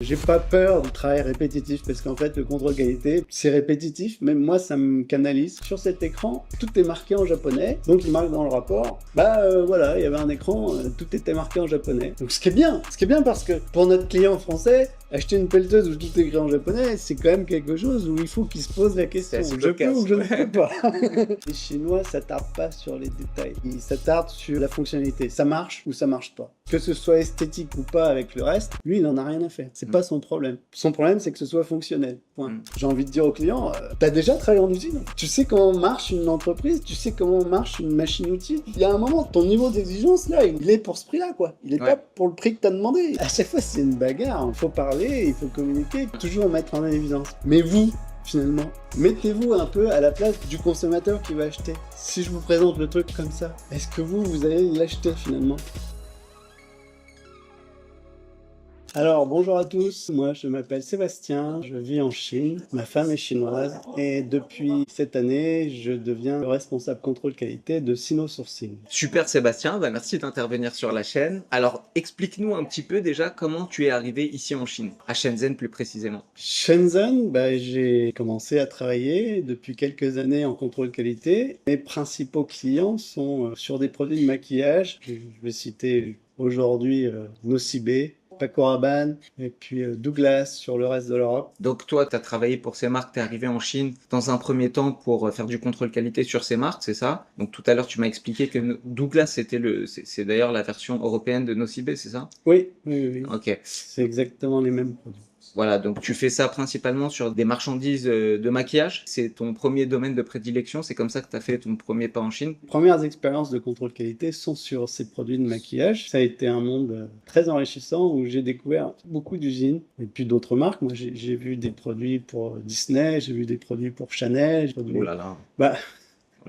J'ai pas peur du travail répétitif parce qu'en fait, le contrôle qualité, c'est répétitif. Même moi, ça me canalise. Sur cet écran, tout est marqué en japonais. Donc, il marque dans le rapport. Voilà, il y avait un écran, tout était marqué en japonais. Donc, ce qui est bien parce que pour notre client français, acheter une pelleteuse où tout est écrit en japonais, c'est quand même quelque chose où il faut qu'il se pose la question. Je peux ou je ne peux pas. Les Chinois s'attardent pas sur les détails. Ils s'attardent sur la fonctionnalité. Ça marche ou ça marche pas. Que ce soit esthétique ou pas avec le reste, lui, il en a rien à faire. C'est pas son problème. Son problème, c'est que ce soit fonctionnel. Point. J'ai envie de dire au client, t'as déjà travaillé en usine. Tu sais comment marche une entreprise, tu sais comment marche une machine-outil. Il y a un moment, ton niveau d'exigence, là, il est pour ce prix-là, quoi. Il est pas pour le prix que t'as demandé. À chaque fois, c'est une bagarre. Il faut parler, il faut communiquer, toujours mettre en évidence. Mais vous, finalement, mettez-vous un peu à la place du consommateur qui va acheter. Si je vous présente le truc comme ça, est-ce que vous allez l'acheter finalement ? Alors, bonjour à tous, moi je m'appelle Sébastien, je vis en Chine, ma femme est chinoise et depuis cette année, je deviens le responsable contrôle qualité de Sino-Sourcing. Super Sébastien, merci d'intervenir sur la chaîne. Alors, explique-nous un petit peu déjà comment tu es arrivé ici en Chine, à Shenzhen plus précisément. Shenzhen, j'ai commencé à travailler depuis quelques années en contrôle qualité. Mes principaux clients sont sur des produits de maquillage, je vais citer aujourd'hui Nocibé, Paco Rabanne et puis Douglas sur le reste de l'Europe. Donc toi, tu as travaillé pour ces marques, tu es arrivé en Chine dans un premier temps pour faire du contrôle qualité sur ces marques, c'est ça? Donc tout à l'heure, tu m'as expliqué que Douglas, c'est d'ailleurs la version européenne de Nocibé, c'est ça? Oui. Ok. C'est exactement les mêmes produits. Voilà, donc tu fais ça principalement sur des marchandises de maquillage. C'est ton premier domaine de prédilection, c'est comme ça que tu as fait ton premier pas en Chine. Les premières expériences de contrôle qualité sont sur ces produits de maquillage. Ça a été un monde très enrichissant où j'ai découvert beaucoup d'usines et puis d'autres marques. Moi, j'ai vu des produits pour Disney, j'ai vu des produits pour Chanel. Oh là là.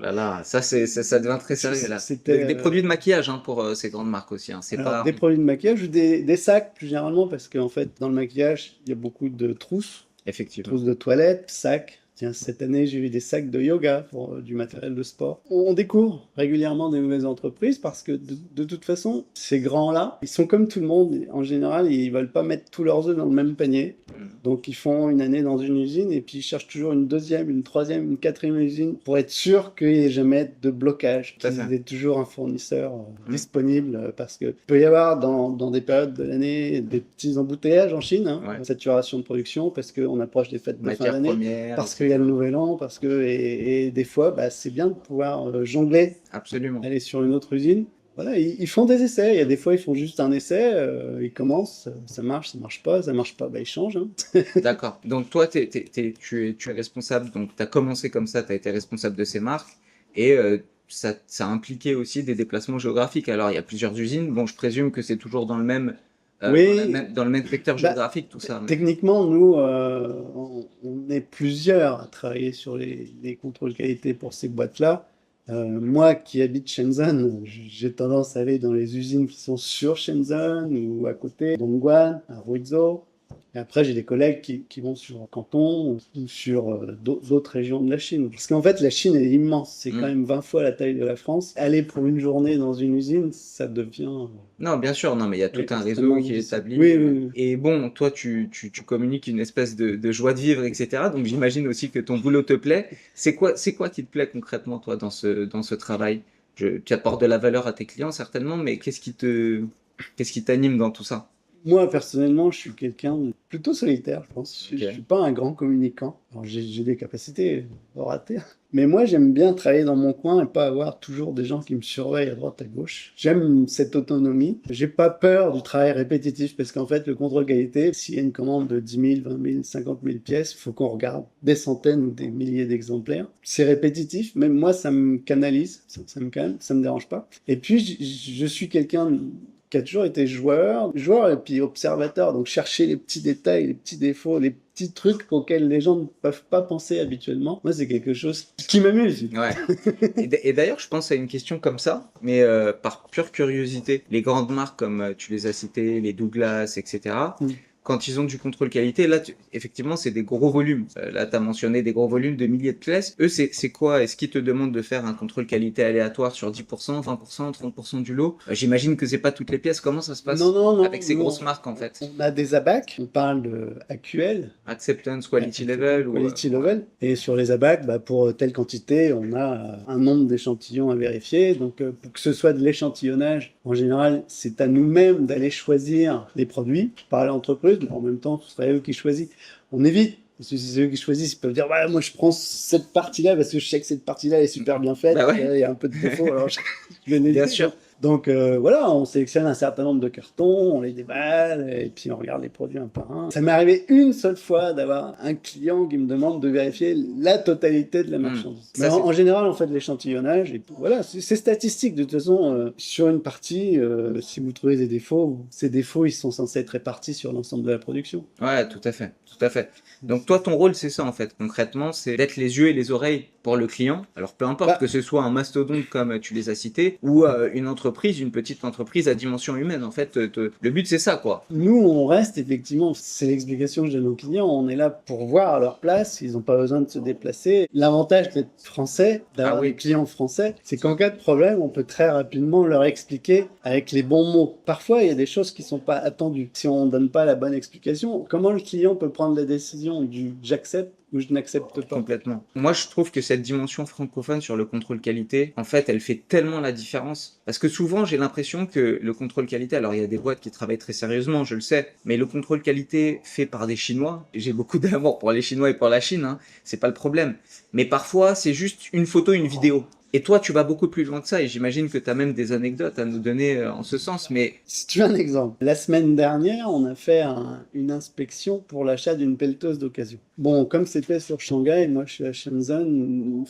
Oh là là, ça devient très sérieux là. C'était des produits de maquillage pour ces grandes marques aussi. Hein. Des produits de maquillage ou des sacs plus généralement parce qu'en fait dans le maquillage il y a beaucoup de trousses. Effectivement. Trousses de toilette, sacs. Tiens, cette année, j'ai eu des sacs de yoga pour du matériel de sport. On découvre régulièrement des nouvelles entreprises parce que de toute façon, ces grands-là, ils sont comme tout le monde. En général, ils veulent pas mettre tous leurs œufs dans le même panier. Donc, ils font une année dans une usine et puis ils cherchent toujours une deuxième, une troisième, une quatrième usine pour être sûr qu'il n'y ait jamais de blocage, qu'il y ait toujours un fournisseur disponible parce que peut y avoir dans des périodes de l'année des petits embouteillages en Chine, saturation de production parce qu'on approche des fêtes de fin d'année, parce qu'il y a le nouvel an, parce que et des fois, c'est bien de pouvoir jongler, aller sur une autre usine. Voilà, ils font des essais. Il y a des fois, ils font juste un essai, ils commencent, ça marche pas, ils changent. Hein. D'accord. Donc toi, tu es responsable, donc tu as commencé comme ça, tu as été responsable de ces marques, et ça a impliqué aussi des déplacements géographiques. Alors, il y a plusieurs usines, bon, je présume que c'est toujours dans le même... dans le même secteur géographique, tout ça. Techniquement, nous, on est plusieurs à travailler sur les contrôles qualité pour ces boîtes-là. Moi qui habite Shenzhen, j'ai tendance à aller dans les usines qui sont sur Shenzhen ou à côté, Dongguan, à Ruizhou. Et après, j'ai des collègues qui vont sur Canton ou sur d'autres régions de la Chine. Parce qu'en fait, la Chine est immense. C'est quand même 20 fois la taille de la France. Aller pour une journée dans une usine, ça devient... Non, bien sûr, non, mais il y a tout un réseau qui est établi. Oui. Et bon, toi, tu communiques une espèce de joie de vivre, etc. Donc, j'imagine aussi que ton boulot te plaît. C'est quoi qui te plaît concrètement, toi, dans ce travail? Tu apportes de la valeur à tes clients, certainement, mais qu'est-ce qui t'anime dans tout ça? Moi, personnellement, je suis quelqu'un de plutôt solitaire, je pense. Je suis pas un grand communicant. Alors, j'ai des capacités oratées. Mais moi, j'aime bien travailler dans mon coin et pas avoir toujours des gens qui me surveillent à droite, à gauche. J'aime cette autonomie. J'ai pas peur du travail répétitif parce qu'en fait, le contrôle qualité, s'il y a une commande de 10 000, 20 000, 50 000 pièces, il faut qu'on regarde des centaines ou des milliers d'exemplaires. C'est répétitif. Même moi, ça me canalise. Ça me calme. Ça me dérange pas. Et puis, je suis quelqu'un qui a toujours été joueur et puis observateur, donc chercher les petits détails, les petits défauts, les petits trucs auxquels les gens ne peuvent pas penser habituellement. Moi, c'est quelque chose qui m'amuse. Ouais. Et d'ailleurs, je pense à une question comme ça, mais par pure curiosité. Les grandes marques, comme tu les as citées, les Douglas, etc., quand ils ont du contrôle qualité, là, effectivement, c'est des gros volumes. Là, tu as mentionné des gros volumes de milliers de pièces. Eux, c'est quoi? Est-ce qu'ils te demandent de faire un contrôle qualité aléatoire sur 10%, 20%, 30% du lot? J'imagine que c'est pas toutes les pièces. Comment ça se passe Non. avec ces Nous, grosses marques, en fait? on a des ABAC, on parle de AQL, Acceptance, quality level ou... Quality Level. Et sur les ABAC, pour telle quantité, on a un nombre d'échantillons à vérifier. Donc, pour que ce soit de l'échantillonnage, en général, c'est à nous-mêmes d'aller choisir les produits par l'entreprise, mais en même temps, ce serait eux qui choisissent. On évite. Parce que si c'est eux qui choisissent, ils peuvent dire ouais, moi je prends cette partie-là parce que je sais que cette partie-là est super bien faite. Bah ouais. Il y a un peu de défaut, alors je vais Bien l'éviter. sûr. Donc voilà, on sélectionne un certain nombre de cartons, on les déballe et puis on regarde les produits un par un. Ça m'est arrivé une seule fois d'avoir un client qui me demande de vérifier la totalité de la marchandise. Mais en général, on fait de l'échantillonnage et voilà, c'est statistique. De toute façon, sur une partie, si vous trouvez des défauts, ces défauts, ils sont censés être répartis sur l'ensemble de la production. Ouais, tout à fait, tout à fait. Donc toi, ton rôle, c'est ça en fait. Concrètement, c'est d'être les yeux et les oreilles pour le client. Alors peu importe que ce soit un mastodonte comme tu les as cités ou une entreprise, une petite entreprise à dimension humaine. En fait, le but c'est ça quoi. Nous, on reste effectivement, c'est l'explication que j'ai à nos clients, on est là pour voir à leur place, ils n'ont pas besoin de se déplacer. L'avantage d'être français, d'avoir des clients français, c'est qu'en cas de problème, on peut très rapidement leur expliquer avec les bons mots. Parfois, il y a des choses qui ne sont pas attendues. Si on ne donne pas la bonne explication, comment le client peut prendre la décision du « j'accepte » ou je n'accepte pas. Complètement. Moi, je trouve que cette dimension francophone sur le contrôle qualité, en fait, elle fait tellement la différence. Parce que souvent, j'ai l'impression que le contrôle qualité, alors il y a des boîtes qui travaillent très sérieusement, je le sais, mais le contrôle qualité fait par des Chinois, j'ai beaucoup d'amour pour les Chinois et pour la Chine, hein, c'est pas le problème. Mais parfois, c'est juste une photo, une vidéo. Et toi, tu vas beaucoup plus loin que ça, et j'imagine que tu as même des anecdotes à nous donner en ce sens, mais... Si tu veux un exemple, la semaine dernière, on a fait une inspection pour l'achat d'une pelleteuse d'occasion. Bon, comme c'était sur Shanghai, moi je suis à Shenzhen,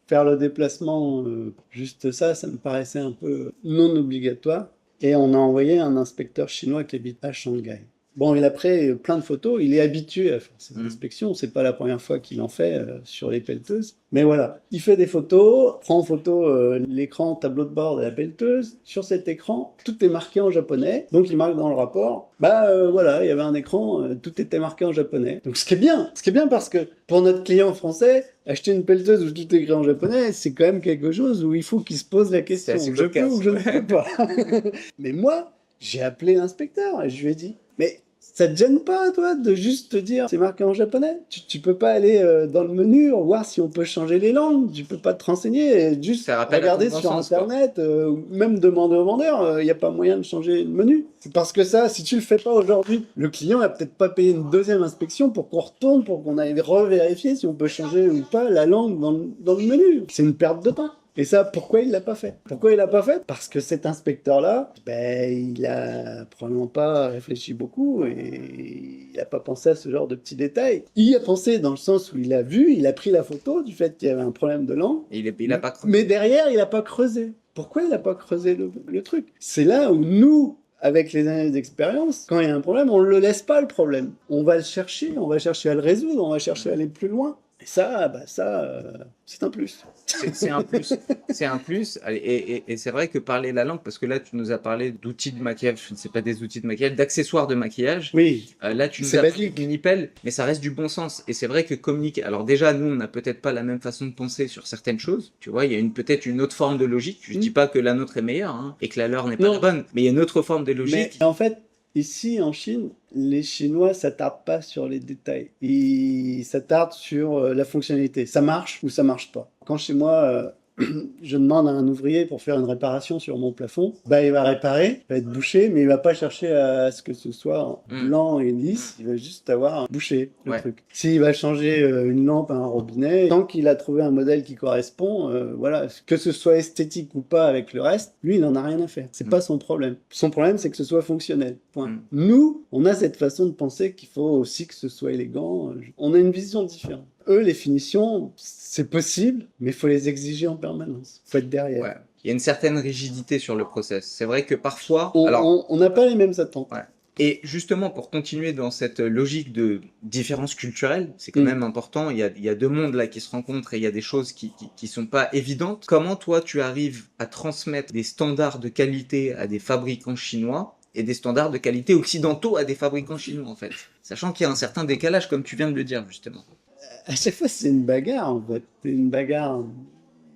faire le déplacement, juste ça me paraissait un peu non obligatoire. Et on a envoyé un inspecteur chinois qui habite à Shanghai. Bon, il a pris plein de photos, il est habitué à faire ces inspections, c'est pas la première fois qu'il en fait sur les pelleteuses. Mais voilà, il fait des photos, prend en photo l'écran tableau de bord de la pelleteuse. Sur cet écran, tout est marqué en japonais, donc il marque dans le rapport, voilà, il y avait un écran, tout était marqué en japonais. Donc ce qui est bien parce que pour notre client français, acheter une pelleteuse où tout est écrit en japonais, c'est quand même quelque chose où il faut qu'il se pose la question, je peux ou je ne peux pas. Mais moi, j'ai appelé l'inspecteur et je lui ai dit, mais ça te gêne pas, toi, de juste te dire c'est marqué en japonais? Tu peux pas aller dans le menu, voir si on peut changer les langues, tu peux pas te renseigner et juste regarder sur Internet, ou même demander au vendeur, il n'y a pas moyen de changer le menu. C'est parce que ça, si tu le fais pas aujourd'hui, le client va peut-être pas payer une deuxième inspection pour qu'on retourne, pour qu'on aille revérifier si on peut changer ou pas la langue dans le menu. C'est une perte de temps. Et ça, pourquoi il l'a pas fait? Pourquoi il l'a pas fait? Parce que cet inspecteur-là, il a probablement pas réfléchi beaucoup et il a pas pensé à ce genre de petits détails. Il y a pensé dans le sens où il a vu, il a pris la photo du fait qu'il y avait un problème de langue. Et il a pas creusé. Mais derrière, il a pas creusé. Pourquoi il a pas creusé le truc? C'est là où nous, avec les années d'expérience, quand il y a un problème, on ne le laisse pas le problème. On va le chercher, on va chercher à le résoudre, on va chercher à aller plus loin. Et ça, c'est un plus. C'est un plus. C'est un plus. Et c'est vrai que parler la langue, parce que là, tu nous as parlé d'outils de maquillage, je ne sais pas des outils de maquillage, d'accessoires de maquillage. Oui. Là, tu nous as parlé de Unipel, mais ça reste du bon sens. Et c'est vrai que communiquer. Alors, déjà, nous, on n'a peut-être pas la même façon de penser sur certaines choses. Tu vois, il y a peut-être une autre forme de logique. Je ne dis pas que la nôtre est meilleure, hein, et que la leur n'est pas la bonne, mais il y a une autre forme de logique. Mais en fait, ici, en Chine, les Chinois s'attardent pas sur les détails. Ils s'attardent sur la fonctionnalité. Ça marche ou ça marche pas. Quand chez moi, je demande à un ouvrier pour faire une réparation sur mon plafond, il va réparer, il va être bouché, mais il va pas chercher à ce que ce soit blanc et lisse, il va juste avoir bouché le truc. S'il va changer une lampe à un robinet, tant qu'il a trouvé un modèle qui correspond, voilà, que ce soit esthétique ou pas avec le reste, lui, il en a rien à faire. C'est pas son problème. Son problème, c'est que ce soit fonctionnel. Point. Nous, on a cette façon de penser qu'il faut aussi que ce soit élégant. On a une vision différente. Eux, les finitions, c'est possible, mais il faut les exiger en permanence. Il faut être derrière. Ouais. Il y a une certaine rigidité sur le process. C'est vrai que parfois... On n'a pas les mêmes attentes. Ouais. Et justement, pour continuer dans cette logique de différence culturelle, c'est quand même important, il y a deux mondes là qui se rencontrent et il y a des choses qui sont pas évidentes. Comment toi, tu arrives à transmettre des standards de qualité à des fabricants chinois et des standards de qualité occidentaux à des fabricants chinois, en fait. Sachant qu'il y a un certain décalage, comme tu viens de le dire, justement. À chaque fois, c'est une bagarre, en fait. C'est une bagarre.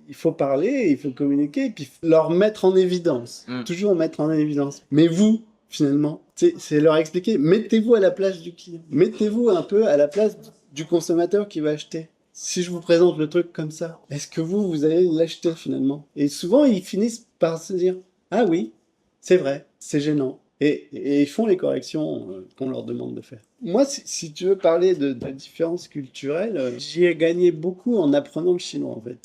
Il faut parler, il faut communiquer, et puis leur mettre en évidence. Toujours mettre en évidence. Mais vous, finalement, c'est leur expliquer, mettez-vous à la place du client. Mettez-vous un peu à la place du consommateur qui va acheter. Si je vous présente le truc comme ça, est-ce que vous allez l'acheter finalement? Et souvent, ils finissent par se dire, ah oui, c'est vrai, c'est gênant. Et ils font les corrections qu'on leur demande de faire. Moi, si tu veux parler de différences culturelles, j'y ai gagné beaucoup en apprenant le chinois, en fait.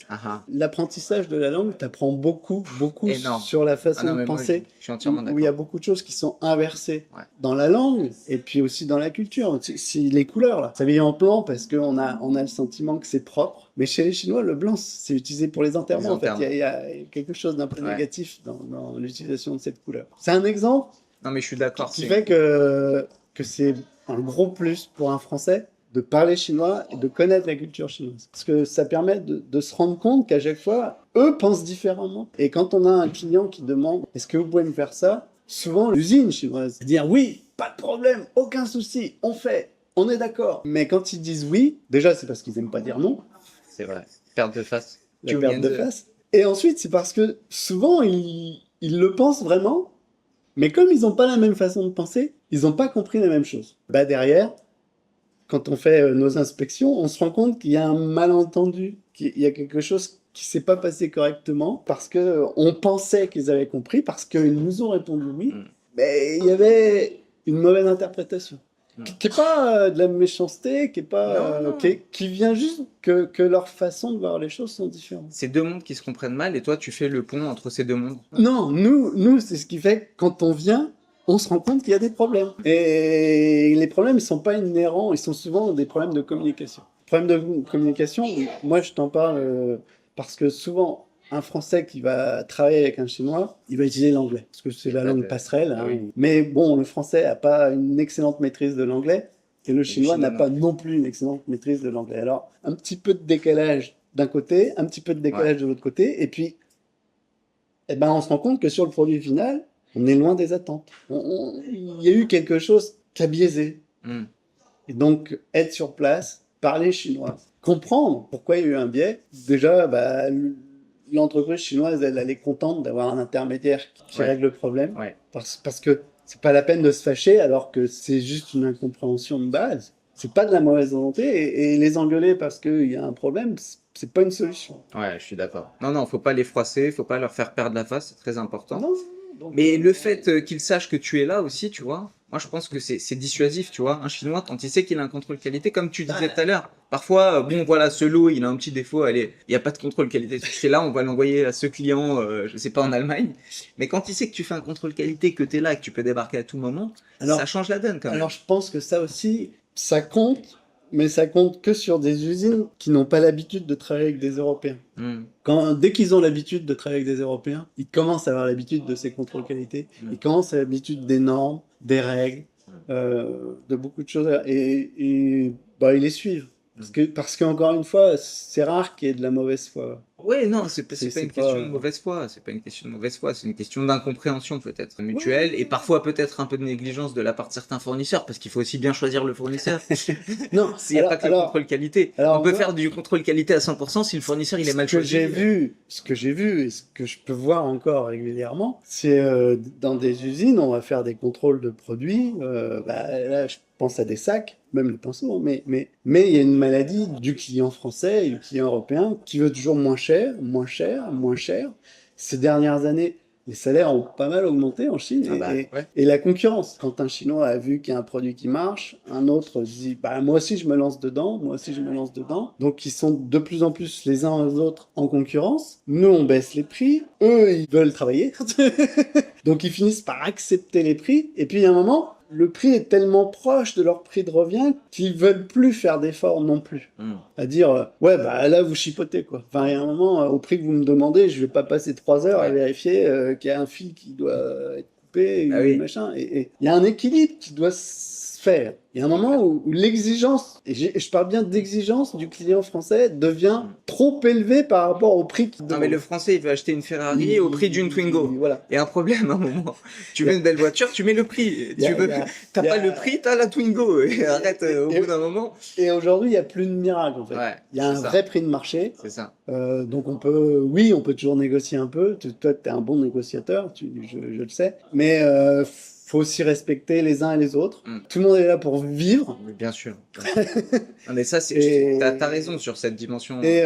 L'apprentissage de la langue t'apprend beaucoup Énorme. sur la façon de Moi, penser. je suis entièrement d'accord. Où il y a beaucoup de choses qui sont inversées dans la langue et puis aussi dans la culture. Si les couleurs, là, ça vient en blanc parce qu'on a le sentiment que c'est propre. Mais chez les Chinois, le blanc, c'est utilisé pour les enterrements. En fait, il y a quelque chose d'un peu négatif dans l'utilisation de cette couleur. C'est un exemple. Non, mais je suis d'accord. Qui fait que c'est un gros plus pour un Français de parler chinois et de connaître la culture chinoise. Parce que ça permet de se rendre compte qu'à chaque fois, eux pensent différemment. Et quand on a un client qui demande « Est-ce que vous pouvez me faire ça ?» Souvent, l'usine chinoise va dire « Oui, pas de problème, aucun souci, on fait, on est d'accord. » Mais quand ils disent « oui », déjà, c'est parce qu'ils n'aiment pas dire non. C'est vrai. Perte de face. La perte de face. Et ensuite, c'est parce que souvent, ils le pensent vraiment. Mais comme ils n'ont pas la même façon de penser, ils n'ont pas compris la même chose. Bah derrière, quand on fait nos inspections, on se rend compte qu'il y a un malentendu, qu'il y a quelque chose qui s'est pas passé correctement, parce que on pensait qu'ils avaient compris, parce qu'ils nous ont répondu oui, mais il y avait une mauvaise interprétation. Qui n'est pas de la méchanceté, qui vient juste que leur façon de voir les choses sont différentes. C'est deux mondes qui se comprennent mal, et toi, tu fais le pont entre ces deux mondes. Non, nous c'est ce qui fait que quand on vient, on se rend compte qu'il y a des problèmes. Et les problèmes, ils sont pas inhérents, ils sont souvent des problèmes de communication. Problèmes de communication, moi je t'en parle parce que souvent, un Français qui va travailler avec un Chinois, il va utiliser l'anglais, parce que c'est la langue passerelle. Hein. Oui. Mais bon, le Français n'a pas une excellente maîtrise de l'anglais, et le Chinois n'a pas non plus une excellente maîtrise de l'anglais. Alors, un petit peu de décalage d'un côté, un petit peu de décalage de l'autre côté, et puis, eh ben, on se rend compte que sur le produit final, on est loin des attentes. Il y a eu quelque chose qui a biaisé. Et donc, être sur place, parler chinois, comprendre pourquoi il y a eu un biais, déjà, l'entreprise chinoise, elle est contente d'avoir un intermédiaire qui règle le problème. Parce que c'est pas la peine de se fâcher alors que c'est juste une incompréhension de base. C'est pas de la mauvaise volonté et les engueuler parce qu'il y a un problème, c'est pas une solution. Ouais, je suis d'accord. Non, faut pas les froisser, faut pas leur faire perdre la face, c'est très important. Non. Mais le fait qu'ils sachent que tu es là aussi, tu vois, moi je pense que c'est dissuasif, tu vois. Un Chinois, quand il sait qu'il a un contrôle qualité, comme tu disais tout à l'heure, parfois, bon voilà, ce lot, il a un petit défaut, allez, il n'y a pas de contrôle qualité. C'est là, on va l'envoyer à ce client, je sais pas, en Allemagne. Mais quand il sait que tu fais un contrôle qualité, que tu es là, que tu peux débarquer à tout moment, ça change la donne quand même. Alors je pense que ça aussi, ça compte. Mais ça compte que sur des usines qui n'ont pas l'habitude de travailler avec des Européens. Dès qu'ils ont l'habitude de travailler avec des Européens, ils commencent à avoir l'habitude de ces contrôles qualité, ils commencent à avoir l'habitude des normes, des règles, de beaucoup de choses, et ils les suivent. Parce qu'encore une fois, c'est rare qu'il y ait de la mauvaise foi. Oui, non, c'est pas une question de mauvaise foi. C'est pas une question de mauvaise foi. C'est une question d'incompréhension peut-être mutuelle et parfois peut-être un peu de négligence de la part de certains fournisseurs parce qu'il faut aussi bien choisir le fournisseur. Non, s'il n'y a pas que le contrôle qualité. On peut faire du contrôle qualité à 100% si le fournisseur il est mal choisi. Ce que j'ai vu et ce que je peux voir encore régulièrement, c'est dans des usines, on va faire des contrôles de produits. Là, je pense à des sacs, même les pinceaux, mais il y a une maladie du client français et du client européen qui veut toujours moins cher. Ces dernières années, les salaires ont pas mal augmenté en Chine et la concurrence. Quand un Chinois a vu qu'il y a un produit qui marche, un autre dit moi aussi je me lance dedans. Donc ils sont de plus en plus les uns aux autres en concurrence. Nous on baisse les prix, eux ils veulent travailler. Donc ils finissent par accepter les prix et puis il y a un moment le prix est tellement proche de leur prix de revient qu'ils veulent plus faire d'efforts non plus. À dire, là, vous chipotez, quoi. Enfin, il y a un moment, au prix que vous me demandez, je vais pas passer 3 heures à vérifier qu'il y a un fil qui doit être coupé, machin. Et il y a un équilibre qui doit se faire. Il y a un moment où l'exigence, et je parle bien d'exigence du client français, devient trop élevée par rapport au prix qu'il Non, demande. mais le français, il veut acheter une Ferrari au prix d'une Twingo. Voilà. Et un problème à un moment. Tu veux une belle voiture, tu mets le prix. Il y a- Tu veux, il y a- t'as il y pas a- le prix, t'as la Twingo. Et arrête au bout d'un moment. Et aujourd'hui, il n'y a plus de miracle, en fait. Ouais, Il y a un c'est ça. vrai prix de marché. C'est ça. Donc on peut toujours négocier un peu. Toi, tu es un bon négociateur, je le sais. Mais faut aussi respecter les uns et les autres. Tout le monde est là pour vivre. Mais bien sûr. Non, mais ça, Et- t'as raison sur cette dimension. Et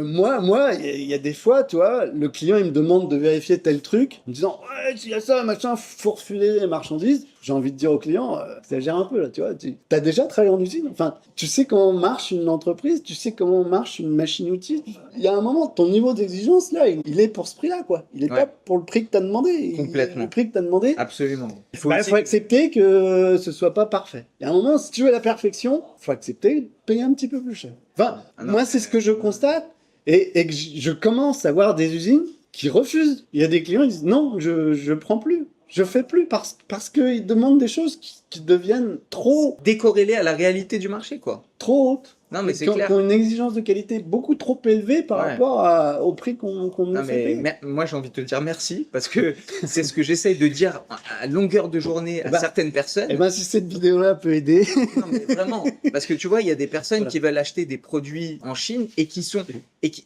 moi, il y a des fois, tu vois, le client il me demande de vérifier tel truc, en me disant ouais, il y a ça, machin, faut refiler les marchandises. J'ai envie de dire au client, exagère un peu là, tu vois. Tu as déjà travaillé en usine, enfin, tu sais comment marche une entreprise, tu sais comment marche une machine-outil. Il y a un moment, ton niveau d'exigence là, il est pour ce prix-là, quoi. Il est Ouais. pas pour le prix que t'as demandé. Complètement. Le prix que t'as demandé. Absolument. Il Faut, faut aussi- faut accepter que ce soit pas parfait. Il y a un moment, si tu veux la perfection, faut accepter de payer un petit peu plus cher. Enfin, Ah non, moi, c'est ce que je constate et que je commence à voir des usines qui refusent. Il y a des clients qui disent non, je prends plus. Je fais plus parce qu'ils demandent des choses qui deviennent trop décorrélé à la réalité du marché, quoi. hautes. Non, mais Et c'est qui ont- clair. qui ont une exigence de qualité beaucoup trop élevée par Ouais. rapport au prix qu'on nous Non, fait mais payer. moi, j'ai envie de te dire merci parce que c'est ce que j'essaye de dire à longueur de journée à Eh ben- certaines personnes. Eh ben, si cette vidéo-là peut aider. Non, mais vraiment. Parce que tu vois, il y a des personnes Voilà. qui veulent acheter des produits en Chine et qui,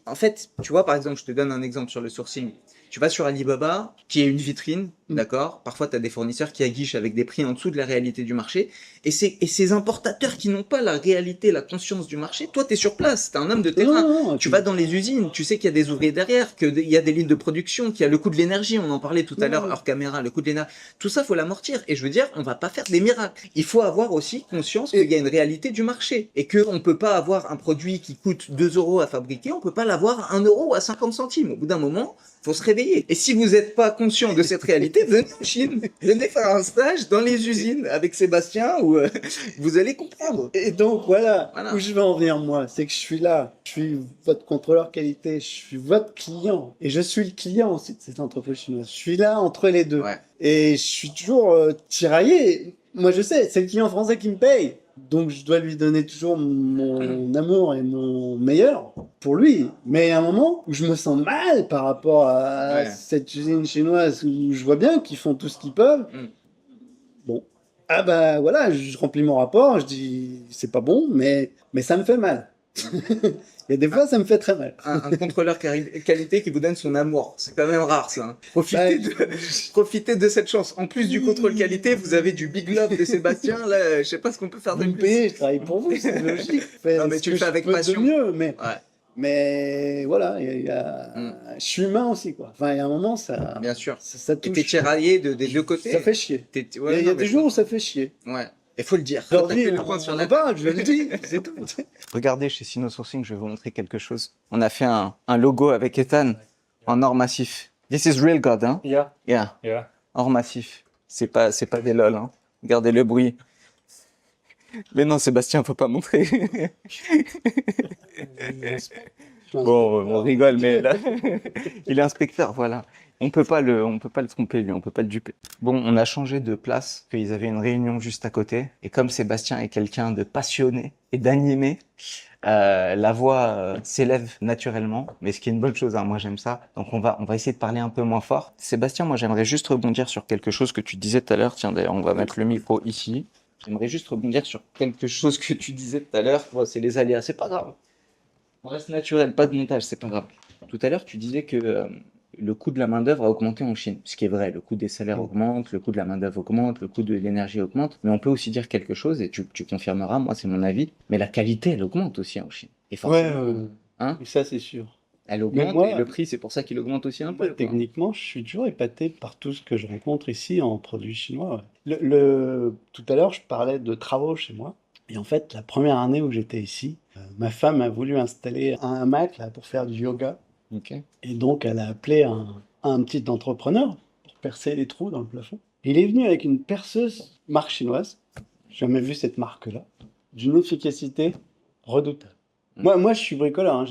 en fait, tu vois, par exemple, je te donne un exemple sur le sourcing. Tu vas sur Alibaba, qui est une vitrine, d'accord? Parfois, tu as des fournisseurs qui aguichent avec des prix en dessous de la réalité du marché. Et ces importateurs qui n'ont pas la réalité, la conscience du marché, toi, tu es sur place, tu es un homme de terrain. Non, Tu vas dans les usines, tu sais qu'il y a des ouvriers derrière, qu'il y a des lignes de production, qu'il y a le coût de l'énergie, on en parlait tout à l'heure hors caméra, le coût de l'énergie. Tout ça, faut l'amortir. Et je veux dire, on va pas faire des miracles. Il faut avoir aussi conscience qu'il y a une réalité du marché. Et qu'on peut pas avoir un produit qui coûte 2 € à fabriquer, on peut pas l'avoir à 1 € à 50 centimes. Au bout d'un moment, faut se réveiller. Et si vous n'êtes pas conscient de cette réalité, venez en Chine. Venez faire un stage dans les usines avec Sébastien où vous allez comprendre. Et donc voilà, Voilà. où je vais en venir moi, c'est que je suis là, je suis votre contrôleur qualité, je suis votre client et je suis le client aussi de cette entreprise chinoise. Je suis là entre les deux Ouais. et je suis toujours tiraillé. Moi je sais, c'est le client français qui me paye, donc je dois lui donner toujours mon amour et mon meilleur pour lui. Mais il y a un moment où je me sens mal par rapport à Ouais. cette usine chinoise où je vois bien qu'ils font tout ce qu'ils peuvent. Bon. Ah bah voilà, je remplis mon rapport, je dis c'est pas bon, mais ça me fait mal. Il y a des fois, ça me fait très mal. Un contrôleur qualité qui vous donne son amour. C'est quand même rare, ça. Hein. Profitez de cette chance. En plus du contrôle qualité, vous avez du big love de Sébastien. Là, je sais pas ce qu'on peut faire de Vous me plus. payez, je travaille pour vous, c'est logique. Non, mais Ce tu que le fais je avec peux de passion. mieux, Ouais. mais voilà, je suis humain aussi, quoi. Enfin, il y a un moment, ça Bien sûr. ça Et touche. t'es tiraillé des deux côtés. Ça fait chier. Ouais, Il y a non, mais des jours où ça fait chier. Ouais. Il faut le dire. Aujourd'hui, Taper le poing sur on la en parle, je le dis, c'est tout. Regardez chez Sino Sourcing, je vais vous montrer quelque chose. On a fait un logo avec Ethan en or massif. This is real God, hein? Yeah, Yeah. yeah. Or massif. C'est pas des lol, hein. Regardez le bruit. Mais non, Sébastien, faut pas montrer. Bon, on rigole, mais là, il est inspecteur, voilà. On peut pas le tromper, lui, on peut pas le duper. Bon, on a changé de place, qu'ils avaient une réunion juste à côté. Et comme Sébastien est quelqu'un de passionné et d'animé, la voix s'élève naturellement, mais ce qui est une bonne chose, hein, moi j'aime ça. Donc on va essayer de parler un peu moins fort. Sébastien, moi j'aimerais juste rebondir sur quelque chose que tu disais tout à l'heure. Tiens, d'ailleurs, on va mettre le micro ici. J'aimerais juste rebondir sur quelque chose que tu disais tout à l'heure. Bon, c'est les aléas, c'est pas grave. On reste naturel, pas de montage, c'est pas grave. Tout à l'heure, tu disais que le coût de la main-d'œuvre a augmenté en Chine. Ce qui est vrai, le coût des salaires augmente, le coût de la main-d'œuvre augmente, le coût de l'énergie augmente. Mais on peut aussi dire quelque chose, et tu confirmeras, moi c'est mon avis, mais la qualité, elle augmente aussi en Chine. Et forcément, hein, ça c'est sûr. elle augmente, moi- et le prix, c'est pour ça qu'il augmente aussi un peu. quoi. Techniquement, je suis toujours épaté par tout ce que je rencontre ici en produits chinois. Ouais. Tout à l'heure, je parlais de travaux chez moi. Et en fait, la première année où j'étais ici, ma femme a voulu installer un hamac là, pour faire du yoga. Ok. Et donc, elle a appelé un petit entrepreneur pour percer les trous dans le plafond. Il est venu avec une perceuse marque chinoise. J'ai jamais vu cette marque-là. D'une efficacité redoutable. Moi, je suis bricoleur. Hein.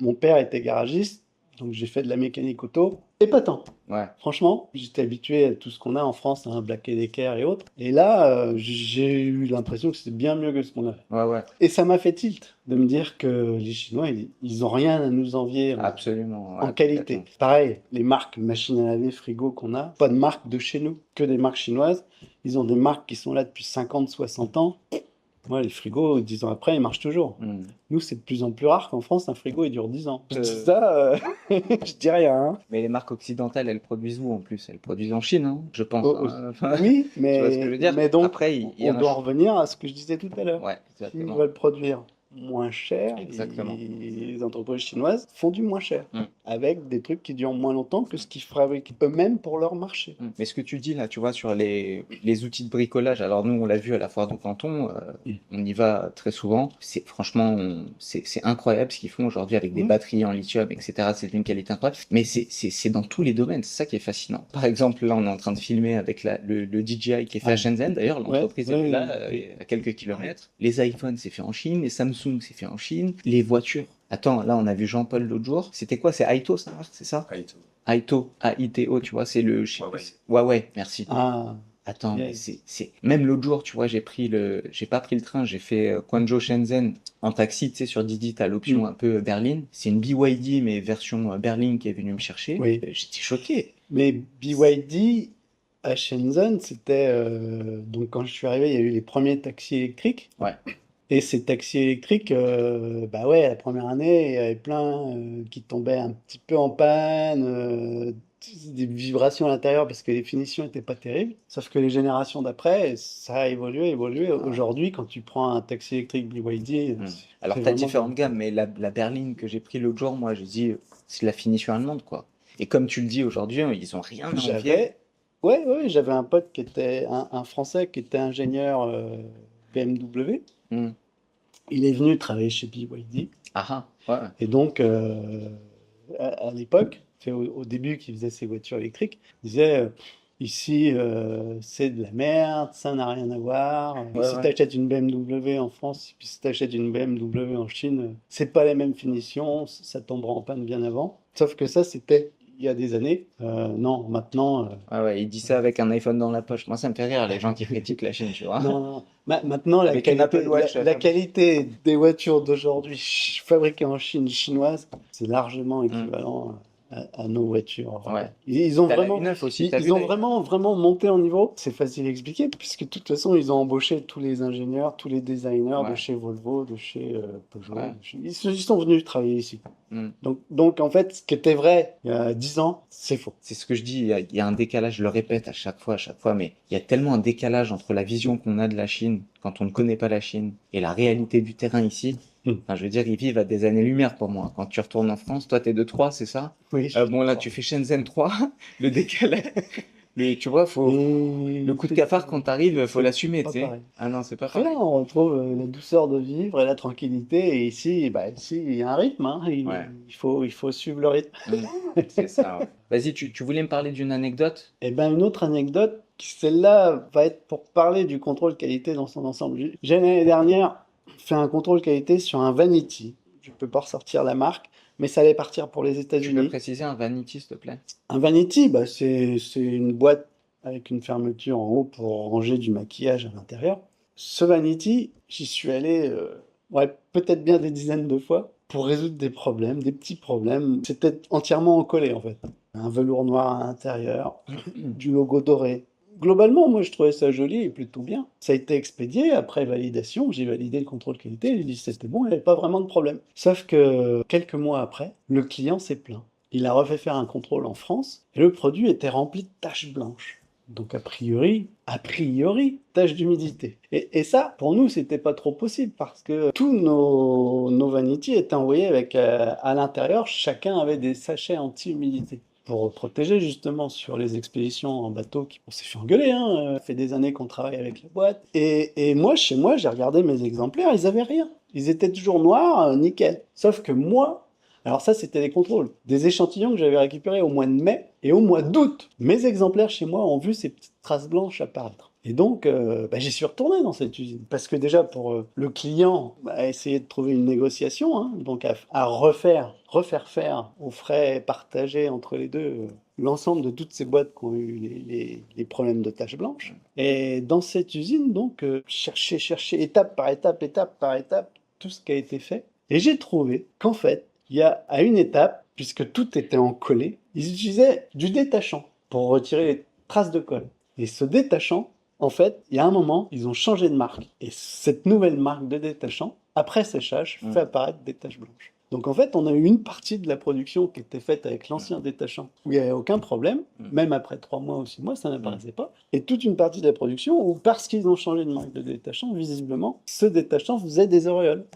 Mon père était garagiste. Donc j'ai fait de la mécanique auto, épatant. Ouais. Franchement, j'étais habitué à tout ce qu'on a en France, hein, Black & Decker et autres. Et là, j'ai eu l'impression que c'était bien mieux que ce qu'on avait. Ouais, ouais. Et ça m'a fait tilt de me dire que les Chinois, ils ont rien à nous envier Absolument. en Ouais, qualité. complètement. Pareil, les marques machines à laver, frigo qu'on a, pas de marques de chez nous, que des marques chinoises. Ils ont des marques qui sont là depuis 50, 60 ans. Moi, les frigos, 10 ans après, ils marchent toujours. Nous, c'est de plus en plus rare qu'en France, un frigo, il dure 10 ans. Je dis ça, je dis rien. Hein. Mais les marques occidentales, elles produisent où en plus? Elles produisent en Chine, hein, je pense. Oh, Hein. oui, Tu vois ce que je veux dire? mais donc, Après, il y on en a. doit revenir à ce que je disais tout à l'heure. Ouais, S'ils exactement. veulent produire moins cher, Exactement. les entreprises chinoises font du moins cher, avec des trucs qui durent moins longtemps que ce qu'ils fabriquent eux-mêmes pour leur marché. Mais ce que tu dis là, tu vois, sur les outils de bricolage, alors nous, on l'a vu à la foire du Canton, on y va très souvent. Franchement, c'est incroyable ce qu'ils font aujourd'hui avec des batteries en lithium, etc. C'est d'une qualité incroyable. Mais c'est dans tous les domaines, c'est ça qui est fascinant. Par exemple, là, on est en train de filmer avec le DJI qui est fait à Shenzhen. D'ailleurs, l'entreprise est là, à quelques kilomètres. Les iPhones, c'est fait en Chine. Les Samsung, c'est fait en Chine. Les voitures. Attends, là, on a vu Jean-Paul l'autre jour. C'était quoi? C'est Aito, ça marque, c'est ça? Aito, A-I-T-O, tu vois, c'est le... Huawei, merci. Ah, Attends, mais même l'autre jour, tu vois, j'ai pas pris le train, j'ai fait Guangzhou-Shenzhen en taxi, tu sais, sur Didi, t'as l'option un peu berline. C'est une BYD, mais version berline qui est venue me chercher. Oui. J'étais choqué. Mais BYD à Shenzhen, c'était donc quand je suis arrivé, il y a eu les premiers taxis électriques. Ouais. Et ces taxis électriques, bah ouais, la première année, il y avait plein qui tombaient un petit peu en panne, des vibrations à l'intérieur parce que les finitions n'étaient pas terribles. Sauf que les générations d'après, ça a évolué. Aujourd'hui, quand tu prends un taxi électrique BYD, alors c'est t'as vraiment différentes gammes, mais la berline que j'ai pris l'autre jour, moi, j'ai dit, c'est la finition allemande, quoi. Et comme tu le dis aujourd'hui, ils ont rien à envier. J'avais un pote qui était un Français qui était ingénieur BMW. Il est venu travailler chez BYD. Ah ah, ouais. Et donc, à l'époque, au début qu'il faisait ses voitures électriques, il disait ici, c'est de la merde, ça n'a rien à voir. Si tu achètes une BMW en France, puis si tu achètes une BMW en Chine, c'est pas les mêmes finitions, ça tombera en panne bien avant. Sauf que ça, c'était il y a des années. Non, maintenant. Ouais, il dit ça avec un iPhone dans la poche. Moi, ça me fait rire, les gens qui critiquent la Chine, tu vois. Non. Maintenant, la Avec une Apple qualité, Watch, la qualité des voitures d'aujourd'hui fabriquées en Chine chinoise, c'est largement équivalent à nos voitures. Ouais. Ils ont T'as la vraiment, U9 aussi, t'as ils vu, ont d'ailleurs. vraiment monté en niveau. C'est facile à expliquer, puisque de toute façon, ils ont embauché tous les ingénieurs, tous les designers de chez Volvo, de chez Peugeot. Ouais. Ils sont venus travailler ici. Mm. Donc, en fait, ce qui était vrai il y a 10 ans, c'est faux. C'est ce que je dis, il y a un décalage, je le répète à chaque fois, mais il y a tellement un décalage entre la vision qu'on a de la Chine quand on ne connaît pas la Chine et la réalité du terrain ici. Enfin, je veux dire, ils vivent à des années-lumière pour moi. Quand tu retournes en France, toi, t'es de 3, c'est ça? Oui. Bon, là, tu fais Shenzhen 3, le décalage. Tu vois, le coup de cafard, quand t'arrives, faut l'assumer, tu sais. pareil. Ah non, c'est pas Après, pareil. là, on retrouve la douceur de vivre et la tranquillité. Et ici, il y a un rythme. Hein. Il faut suivre le rythme. C'est ça, ouais. Vas-y, tu voulais me parler d'une anecdote? Et ben une autre anecdote, celle-là va être pour parler du contrôle qualité dans son ensemble. J'ai l'année dernière fait un contrôle qualité sur un Vanity. Je peux pas ressortir la marque, mais ça allait partir pour les Tu peux États-Unis. préciser un Vanity, s'il te plaît? Un Vanity, c'est une boîte avec une fermeture en haut pour ranger du maquillage à l'intérieur. Ce Vanity, j'y suis allé peut-être bien des dizaines de fois pour résoudre des problèmes, des petits problèmes. C'était entièrement encollé en fait. Un velours noir à l'intérieur, du logo doré. Globalement, moi je trouvais ça joli et plutôt bien. Ça a été expédié, après validation, j'ai validé le contrôle qualité, j'ai dit que c'était bon, il n'y avait pas vraiment de problème. Sauf que quelques mois après, le client s'est plaint. Il a refait faire un contrôle en France et le produit était rempli de taches blanches. Donc a priori, taches d'humidité. Et ça, pour nous, c'était pas trop possible parce que tous nos Vanity étaient envoyés avec à l'intérieur, chacun avait des sachets anti-humidité pour protéger justement sur les expéditions en bateau. On s'est fait engueuler, hein. Ça fait des années qu'on travaille avec la boîte. Et moi, chez moi, j'ai regardé mes exemplaires, ils avaient rien. Ils étaient toujours noirs, nickel. Sauf que moi, alors ça, c'était des contrôles. Des échantillons que j'avais récupérés au mois de mai et au mois d'août. Mes exemplaires chez moi ont vu ces petites traces blanches apparaître. Et donc, j'y suis retourné dans cette usine. Parce que déjà, pour le client, essayer de trouver une négociation, hein, donc à refaire faire aux frais partagés entre les deux l'ensemble de toutes ces boîtes qui ont eu les problèmes de taches blanches. Et dans cette usine, donc, chercher étape par étape, tout ce qui a été fait. Et j'ai trouvé qu'en fait, il y a à une étape, puisque tout était en collé, ils utilisaient du détachant pour retirer les traces de colle. Et ce détachant, en fait, il y a un moment, ils ont changé de marque. Et cette nouvelle marque de détachant, après séchage, fait apparaître des taches blanches. Donc en fait, on a eu une partie de la production qui était faite avec l'ancien détachant, où il n'y avait aucun problème, même après 3 mois ou 6 mois, ça n'apparaissait pas. Et toute une partie de la production où, parce qu'ils ont changé de marque de détachant, visiblement, ce détachant faisait des auréoles.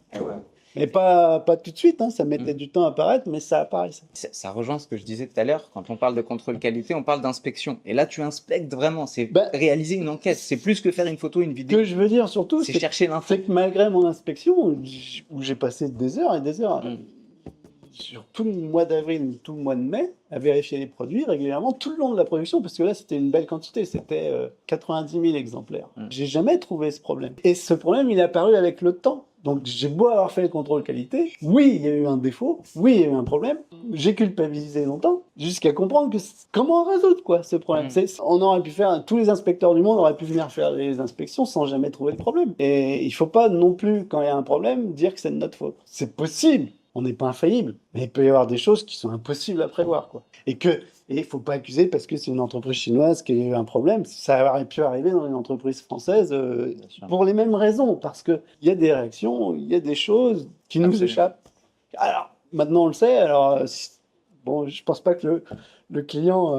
Mais pas tout de suite, hein, ça mettait du temps à apparaître, mais ça apparaissait. Ça rejoint ce que je disais tout à l'heure, quand on parle de contrôle qualité, on parle d'inspection. Et là, tu inspectes vraiment, c'est réaliser une enquête, c'est plus que faire une photo, une vidéo. Ce que je veux dire surtout, c'est chercher l'info. C'est que malgré mon inspection, où j'ai passé des heures et des heures, sur tout le mois d'avril, tout le mois de mai, à vérifier les produits régulièrement, tout le long de la production, parce que là, c'était une belle quantité, c'était 90 000 exemplaires. J'ai jamais trouvé ce problème. Et ce problème, il est apparu avec le temps. Donc j'ai beau avoir fait le contrôle qualité, oui, il y a eu un défaut, oui, il y a eu un problème, j'ai culpabilisé longtemps, jusqu'à comprendre que comment résoudre quoi ce problème. On aurait pu faire, tous les inspecteurs du monde auraient pu venir faire les inspections sans jamais trouver le problème. Et il faut pas non plus, quand il y a un problème, dire que c'est de notre faute. C'est possible, on n'est pas infaillible, mais il peut y avoir des choses qui sont impossibles à prévoir quoi. Et il faut pas accuser parce que c'est une entreprise chinoise qui a eu un problème. Ça aurait pu arriver dans une entreprise française pour les mêmes raisons, parce qu'il y a des réactions, il y a des choses qui nous échappent. Alors, maintenant on le sait, alors bon, je pense pas que le client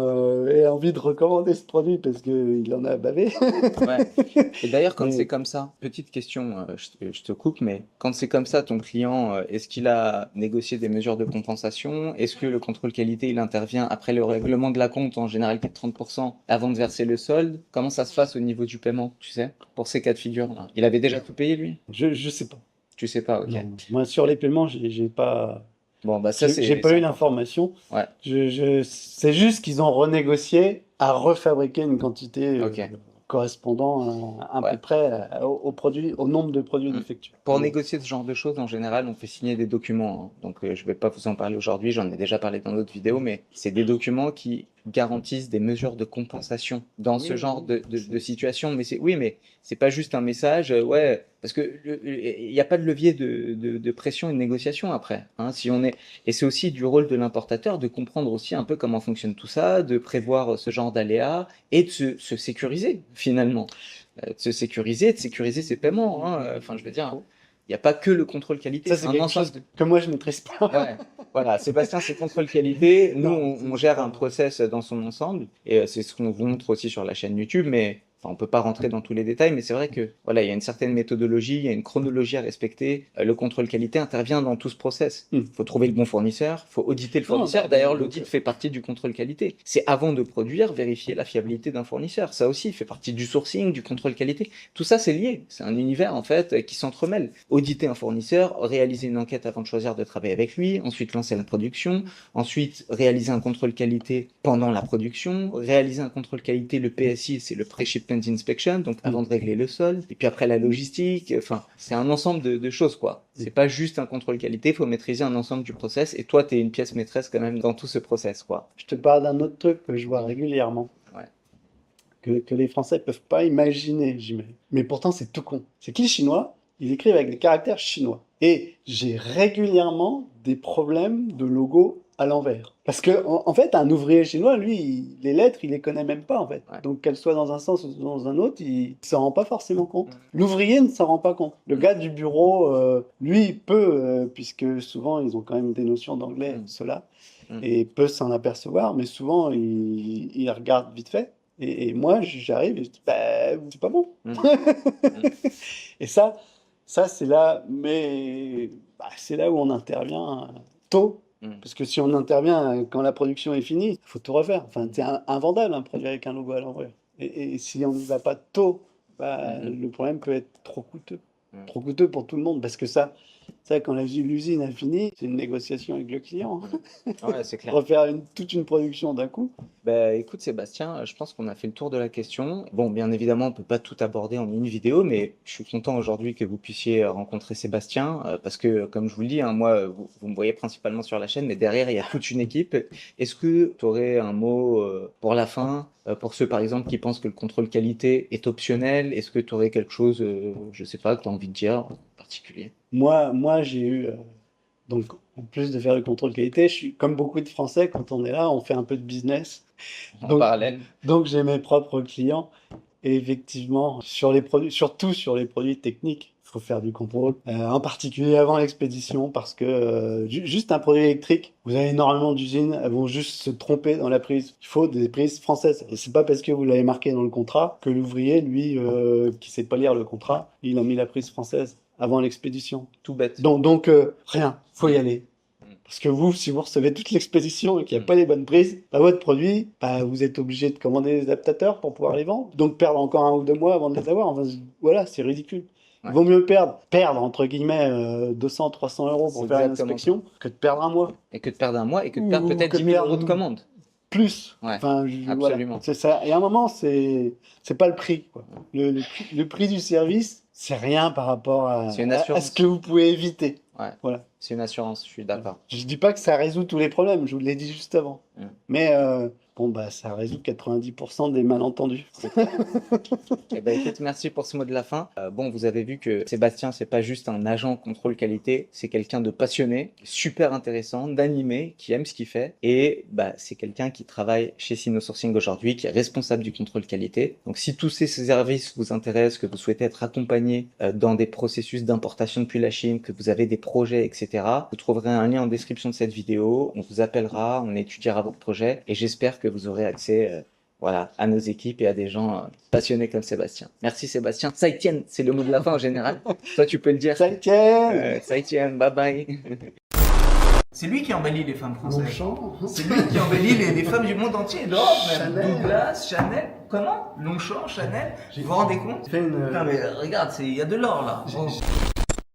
ait envie de recommander ce produit parce qu'il en a bavé. Et d'ailleurs, quand c'est comme ça, petite question, je te coupe, mais quand c'est comme ça, ton client, est-ce qu'il a négocié des mesures de compensation? Est-ce que le contrôle qualité, il intervient après le règlement de la compte, en général qui est de 30%, avant de verser le solde? Comment ça se passe au niveau du paiement, tu sais, pour ces cas de figure-là? Il avait déjà tout payé, lui? Je sais pas. Tu sais pas, ok. Non. Moi, sur les paiements, j'ai pas... Bon, ça, j'ai pas eu l'information. Ouais. C'est juste qu'ils ont renégocié à refabriquer une quantité correspondant à peu près au nombre de produits défectueux. Pour négocier ce genre de choses, en général, on fait signer des documents. Hein. Donc, je vais pas vous en parler aujourd'hui, j'en ai déjà parlé dans d'autres vidéos, mais c'est des documents qui garantissent des mesures de compensation dans ce genre de situation. Mais c'est pas juste un message, parce que il n'y a pas de levier de pression et de négociation après. Hein, et c'est aussi du rôle de l'importateur de comprendre aussi un peu comment fonctionne tout ça, de prévoir ce genre d'aléas et de se sécuriser finalement, de sécuriser ses paiements. Hein. Enfin, je veux dire. Il n'y a pas que le contrôle qualité. Ça, c'est quelque chose que moi, je ne maîtrise pas. Voilà, Sébastien, c'est contrôle qualité. Nous, on gère un process dans son ensemble. Et c'est ce qu'on vous montre aussi sur la chaîne YouTube. Mais on ne peut pas rentrer dans tous les détails. Mais c'est vrai que il y a une certaine méthodologie, il y a une chronologie à respecter. Le contrôle qualité intervient dans tout ce process. Il faut trouver le bon fournisseur, il faut auditer le fournisseur. D'ailleurs, l'audit fait partie du contrôle qualité. C'est avant de produire, vérifier la fiabilité d'un fournisseur. Ça aussi fait partie du sourcing, du contrôle qualité. Tout ça, c'est lié. C'est un univers, en fait, qui s'entremêle. Auditer un fournisseur, réaliser une enquête avant de choisir de travailler avec lui, ensuite lancer la production, ensuite réaliser un contrôle qualité pendant la production, réaliser un contrôle qualité, le PSI, c'est le Pre-Shipment Inspection, donc avant de régler le sol, et puis après la logistique, enfin, c'est un ensemble de choses, quoi. C'est pas juste un contrôle qualité, il faut maîtriser un ensemble du process, et toi, t'es une pièce maîtresse quand même dans tout ce process, quoi. Je te parle d'un autre truc que je vois régulièrement. Que les Français peuvent pas imaginer, j'imagine. Mais pourtant, c'est tout con. C'est que les Chinois, ils écrivent avec des caractères chinois. Et j'ai régulièrement des problèmes de logo à l'envers. Parce que, en fait, un ouvrier chinois, lui, les lettres, il les connaît même pas, en fait. Donc, qu'elles soient dans un sens ou dans un autre, il s'en rend pas forcément compte. L'ouvrier ne s'en rend pas compte. Le gars du bureau, lui, peut, puisque souvent, ils ont quand même des notions d'anglais, ceux-là, et peut s'en apercevoir, mais souvent, il regarde vite fait. Et moi, j'arrive et je dis, c'est pas bon. Et ça c'est là, mais c'est là où on intervient tôt. Parce que si on intervient quand la production est finie, il faut tout refaire. Enfin, c'est invendable, un produit avec un logo à l'envers. Et si on n'y va pas tôt, le problème peut être trop coûteux. Trop coûteux pour tout le monde. Parce que ça, Ça, quand l'usine a fini, c'est une négociation avec le client. Ouais, c'est clair. Refaire toute une production d'un coup. Bah, écoute Sébastien, je pense qu'on a fait le tour de la question. Bon, bien évidemment, on peut pas tout aborder en une vidéo, mais je suis content aujourd'hui que vous puissiez rencontrer Sébastien, parce que, comme je vous le dis, hein, moi, vous me voyez principalement sur la chaîne, mais derrière, il y a toute une équipe. Est-ce que tu aurais un mot pour la fin, pour ceux, par exemple, qui pensent que le contrôle qualité est optionnel? Est-ce que tu aurais quelque chose, je sais pas, que tu as envie de dire en particulier? Moi j'ai eu, donc en plus de faire le contrôle qualité, je suis comme beaucoup de Français, quand on est là, on fait un peu de business. En Donc, parallèle? donc j'ai mes propres clients. Et effectivement, sur les produits, surtout sur les produits techniques, il faut faire du contrôle. En particulier avant l'expédition, parce que juste un produit électrique, vous avez énormément d'usines, elles vont juste se tromper dans la prise. Il faut des prises françaises. Et c'est pas parce que vous l'avez marqué dans le contrat que l'ouvrier, lui, qui sait pas lire le contrat, il a mis la prise française avant l'expédition. Tout bête. Donc rien, faut y aller. Parce que vous, si vous recevez toute l'expédition et qu'il n'y a pas les bonnes prises, bah, votre produit, bah, vous êtes obligé de commander des adaptateurs pour pouvoir les vendre. Donc perdre encore 1 ou 2 mois avant de les avoir, enfin, voilà, c'est ridicule. Il vaut mieux perdre entre guillemets 200, 300 euros pour C'est faire une exactement inspection que de perdre un mois. Et que de perdre un mois et que de perdre peut-être que 10 de 000 euros de perdre commande. Plus. Ouais, Enfin, absolument. voilà, c'est ça. Et à un moment, c'est pas le prix, quoi. Le prix du service, c'est rien par rapport à C'est une à assurance. ce que vous pouvez éviter. Ouais, Voilà. c'est une assurance, je suis d'accord. Je dis pas que ça résout tous les problèmes, je vous l'ai dit juste avant. Mm. Mais bon, bah, ça résout 90% des malentendus. Eh ben, écoute, merci pour ce mot de la fin. Bon, vous avez vu que Sébastien, c'est pas juste un agent contrôle qualité, c'est quelqu'un de passionné, super intéressant, d'animé, qui aime ce qu'il fait. Et bah, c'est quelqu'un qui travaille chez Sinosourcing aujourd'hui, qui est responsable du contrôle qualité. Donc, si tous ces services vous intéressent, que vous souhaitez être accompagné dans des processus d'importation depuis la Chine, que vous avez des projets, etc., vous trouverez un lien en description de cette vidéo. On vous appellera, on étudiera votre projet et j'espère que vous aurez accès voilà, à nos équipes et à des gens passionnés comme Sébastien. Merci Sébastien. Ça y tient, c'est le mot de la fin en général. Toi, tu peux le dire. Ça y tient. Ça y tient, bye bye. C'est lui qui embellit les femmes françaises. Longchamp. C'est lui qui embellit les femmes du monde entier, d'Europe même. Chanel. Douglas, Chanel, comment Longchamp, Chanel. Vous vous rendez compte? Fais une... Non mais regarde, il y a de l'or là.